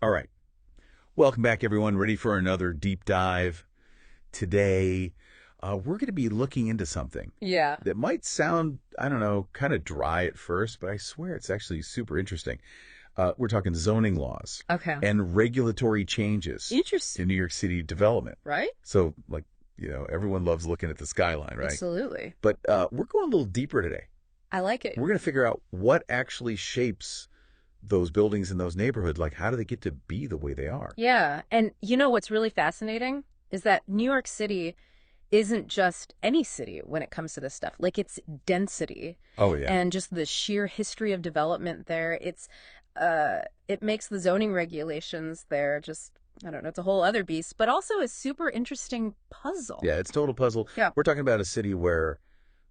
All right. Welcome back, everyone. Ready for another deep dive. Today, we're going to be looking into something Yeah. that might sound, I don't know, kind of dry at first, but I swear it's actually super interesting. We're talking zoning laws Okay. and regulatory changes Interesting. to New York City development. Right? So, everyone loves looking at the skyline, right? Absolutely. But we're going a little deeper today. I like it. We're going to figure out what actually shapes those buildings in those neighborhoods. Like, how do they get to be the way they are? Yeah. And you know what's really fascinating is that New York City isn't just any city when it comes to this stuff. Like, it's density. Oh, yeah. And just the sheer history of development there. It makes the zoning regulations there just, I don't know, it's a whole other beast, but also a super interesting puzzle. Yeah, it's a total puzzle. Yeah. We're talking about a city where,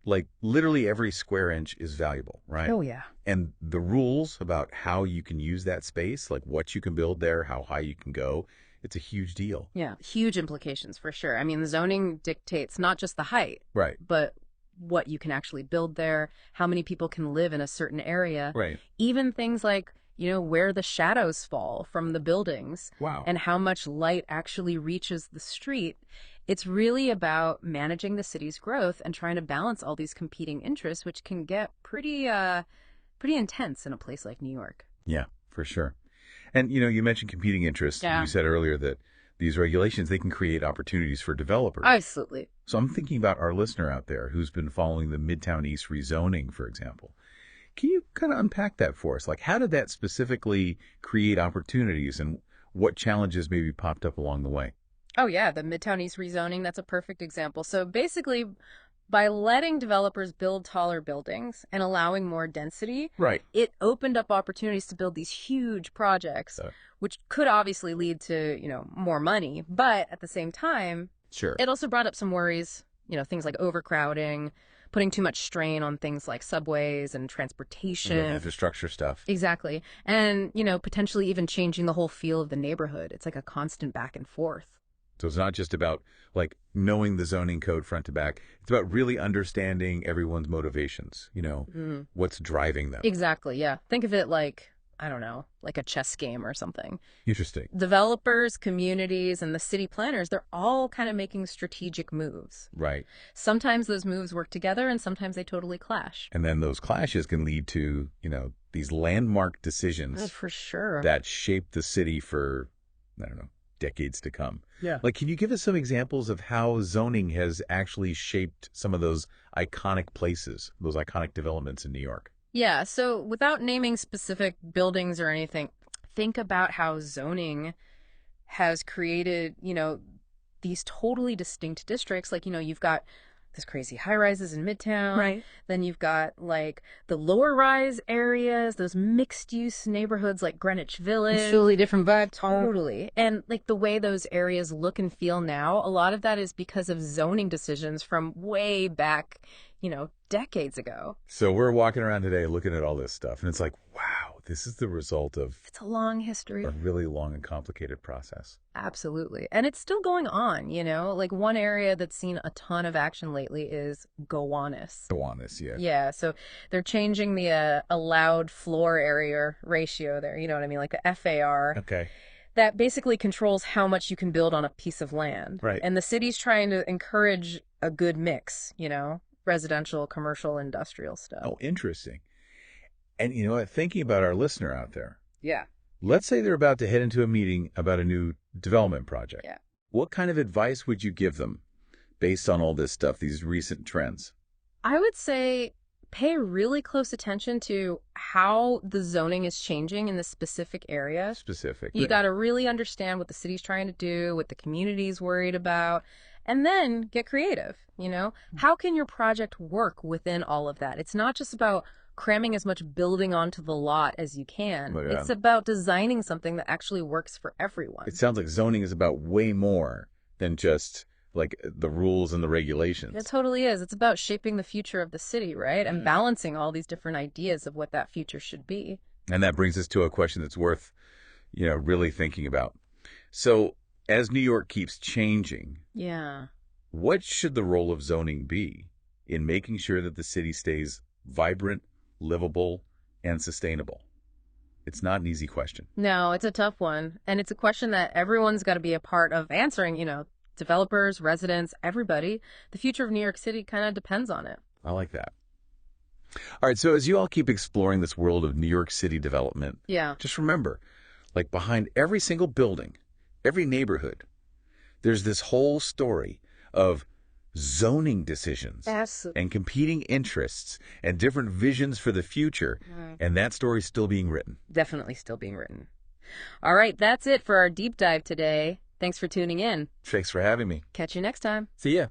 like, literally every square inch is valuable, right? Oh, yeah. And the rules about how you can use that space, like what you can build there, how high you can go, it's a huge deal. Yeah. Huge implications for sure. I mean, the zoning dictates not just the height, Right. but what you can actually build there, how many people can live in a certain area. Right. Even things like, where the shadows fall from the buildings. Wow. And how much light actually reaches the street. It's really about managing the city's growth and trying to balance all these competing interests, which can get pretty intense in a place like New York. Yeah, for sure. And, you mentioned competing interests. Yeah. You said earlier that these regulations, they can create opportunities for developers. Absolutely. So I'm thinking about our listener out there who's been following the Midtown East rezoning, for example. Can you kind of unpack that for us? Like, how did that specifically create opportunities and what challenges maybe popped up along the way? Oh, yeah. The Midtown East rezoning, that's a perfect example. So basically, by letting developers build taller buildings and allowing more density, Right. it opened up opportunities to build these huge projects, which could obviously lead to, more money. But at the same time, Sure. it also brought up some worries, things like overcrowding, putting too much strain on things like subways and transportation. The infrastructure stuff. Exactly. And, potentially even changing the whole feel of the neighborhood. It's like a constant back and forth. So it's not just about, like, knowing the zoning code front to back. It's about really understanding everyone's motivations, what's driving them. Exactly, yeah. Think of it like, I don't know, like a chess game or something. Interesting. Developers, communities, and the city planners, they're all kind of making strategic moves. Right. Sometimes those moves work together and sometimes they totally clash. And then those clashes can lead to, these landmark decisions For sure. that shape the city for, I don't know, decades to come. Yeah. Like, can you give us some examples of how zoning has actually shaped some of those iconic places, those iconic developments in New York? Yeah, so without naming specific buildings or anything, think about how zoning has created, these totally distinct districts. Like, you've got this crazy high-rises in Midtown. Right. Then you've got, like, the lower-rise areas, those mixed-use neighborhoods like Greenwich Village. It's totally different vibe. Totally. And, like, the way those areas look and feel now, a lot of that is because of zoning decisions from way back, decades ago. So we're walking around today looking at all this stuff, and it's like, wow, this is the result of It's a long history. a really long and complicated process. Absolutely. And it's still going on, Like, one area that's seen a ton of action lately is Gowanus. Gowanus, yeah. Yeah, so they're changing the allowed floor area ratio there, you know what I mean? Like the FAR. Okay. That basically controls how much you can build on a piece of land. Right. And the city's trying to encourage a good mix, residential, commercial, industrial stuff. Oh, interesting. And you know what? Thinking about our listener out there, Yeah. let's say they're about to head into a meeting about a new development project. Yeah. What kind of advice would you give them based on all this stuff, these recent trends? I would say pay really close attention to how the zoning is changing in the specific area. Specific. You got to really understand what the city's trying to do, what the community's worried about, and then get creative, How can your project work within all of that? It's not just about cramming as much building onto the lot as you can. Oh, yeah. It's about designing something that actually works for everyone. It sounds like zoning is about way more than just like the rules and the regulations. It totally is. It's about shaping the future of the city, right? And balancing all these different ideas of what that future should be. And that brings us to a question that's worth, really thinking about. So as New York keeps changing, Yeah. what should the role of zoning be in making sure that the city stays vibrant, livable, and sustainable? It's not an easy question. No, it's a tough one. And it's a question that everyone's got to be a part of answering, developers, residents, everybody. The future of New York City kind of depends on it. I like that. All right, so as you all keep exploring this world of New York City development, Yeah. just remember, like behind every single building, every neighborhood, there's this whole story of zoning decisions Absolutely. and competing interests and different visions for the future. And that story's still being written. Definitely still being written. All right, that's it for our deep dive today. Thanks for tuning in. Thanks for having me. Catch you next time. See ya.